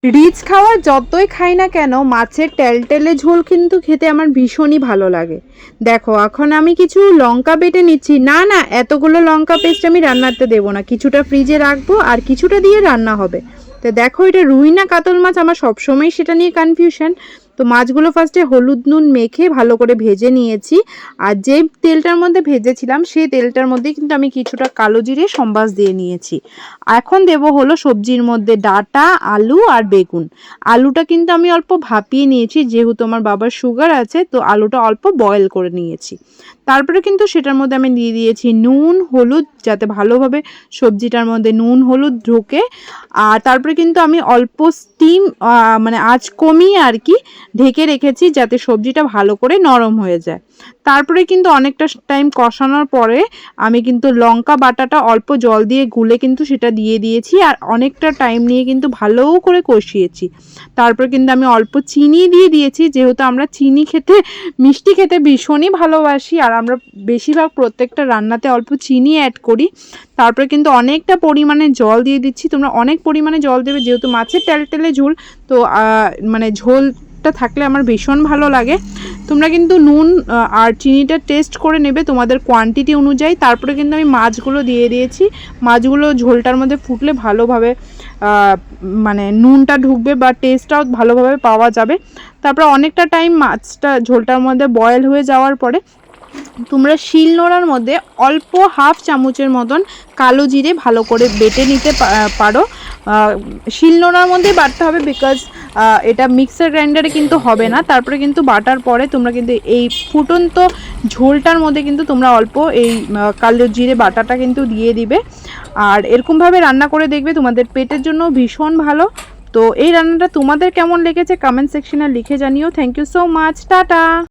Rich খাবার যতই খাই না কেন মাছের টেলটেলে ঝোল কিন্তু খেতে আমার ভীষণই ভালো লাগে। দেখো এখন আমি কিছু লঙ্কা বেটে নিচ্ছি। না না, এতগুলো লঙ্কা পেস্ট আমি রান্নাতে দেবো না, কিছুটা ফ্রিজে রাখবো আর কিছুটা দিয়ে রান্না হবে। তো দেখো এটা রুই না কাতল মাছ, আমার সবসময় সেটা নিয়ে কনফিউশন। তো মাছগুলো ফার্স্টে হলুদ নুন মেখে ভালো করে ভেজে নিয়েছি। আর যে তেলটার মধ্যে ভেজেছিলাম সেই তেলটার মধ্যে কিন্তু আমি কিছুটা কালো জিরে সম্বাস দিয়ে নিয়েছি। এখন দেব হলো সবজির মধ্যে ডাঁটা, আলু আর বেগুন। আলুটা কিন্তু আমি অল্প ভাপিয়ে নিয়েছি, যেহেতু আমার বাবার সুগার আছে তো আলুটা অল্প বয়েল করে নিয়েছি। তারপরে কিন্তু সেটার মধ্যে আমি দিয়ে দিয়েছি নুন হলুদ, যাতে ভালোভাবে সবজিটার মধ্যে নুন হলুদ ঢোকে। আর তারপরে কিন্তু আমি অল্প স্টিম মানে আঁচ কমিয়ে আর কি ঢেকে রেখেছি, যাতে সবজিটা ভালো করে নরম হয়ে যায়। তারপরে কিন্তু অনেকটা টাইম কষানোর পরে আমি কিন্তু লঙ্কা বাটাটা অল্প জল দিয়ে গুলে কিন্তু সেটা দিয়ে দিয়েছি, আর অনেকটা টাইম নিয়ে কিন্তু ভালো করে কষিয়েছি। তারপর কিন্তু আমি অল্প চিনি দিয়ে দিয়েছি, যেহেতু আমরা চিনি খেতে মিষ্টি খেতে ভীষণই ভালোবাসি আর আমরা বেশিরভাগ প্রত্যেকটা রান্নাতে অল্প চিনি অ্যাড করি। তারপরে কিন্তু অনেকটা পরিমাণে জল দিয়ে দিচ্ছি, তোমরা অনেক পরিমাণে জল দেবে, যেহেতু মাছের টেলটেলে ঝোল তো মানে ঝোলটা থাকলে আমার ভীষণ ভালো লাগে। তোমরা কিন্তু নুন আর চিনিটা টেস্ট করে নেবে তোমাদের কোয়ান্টিটি অনুযায়ী। তারপরে কিন্তু আমি মাছগুলো দিয়ে দিয়েছি। মাছগুলো ঝোলটার মধ্যে ফুটলে ভালোভাবে মানে নুনটা ঢুকবে বা টেস্টটাও ভালোভাবে পাওয়া যাবে। তারপরে অনেকটা টাইম মাছটা ঝোলটার মধ্যে বয়েল হয়ে যাওয়ার পরে তোমরা শিলনোড়ার মধ্যে অল্প হাফ চামচের মতন কালো জিরে ভালো করে বেটে নিতে পারো। শিলনোড়ার মধ্যে বাটতে হবে, বিকজ এটা মিক্সার গ্রাইন্ডারে কিন্তু হবে না। তারপরে কিন্তু বাটার পরে তোমরা কিন্তু এই ফুটন্ত ঝোলটার মধ্যে কিন্তু তোমরা অল্প এই কালো জিরে বাটাটা কিন্তু দিয়ে দিবে। আর এরকমভাবে রান্না করে দেখবে, তোমাদের পেটের জন্য ভীষণ ভালো। তো এই রান্নাটা তোমাদের কেমন লেগেছে কমেন্ট সেকশনে লিখে জানিও। Thank you so much, tata.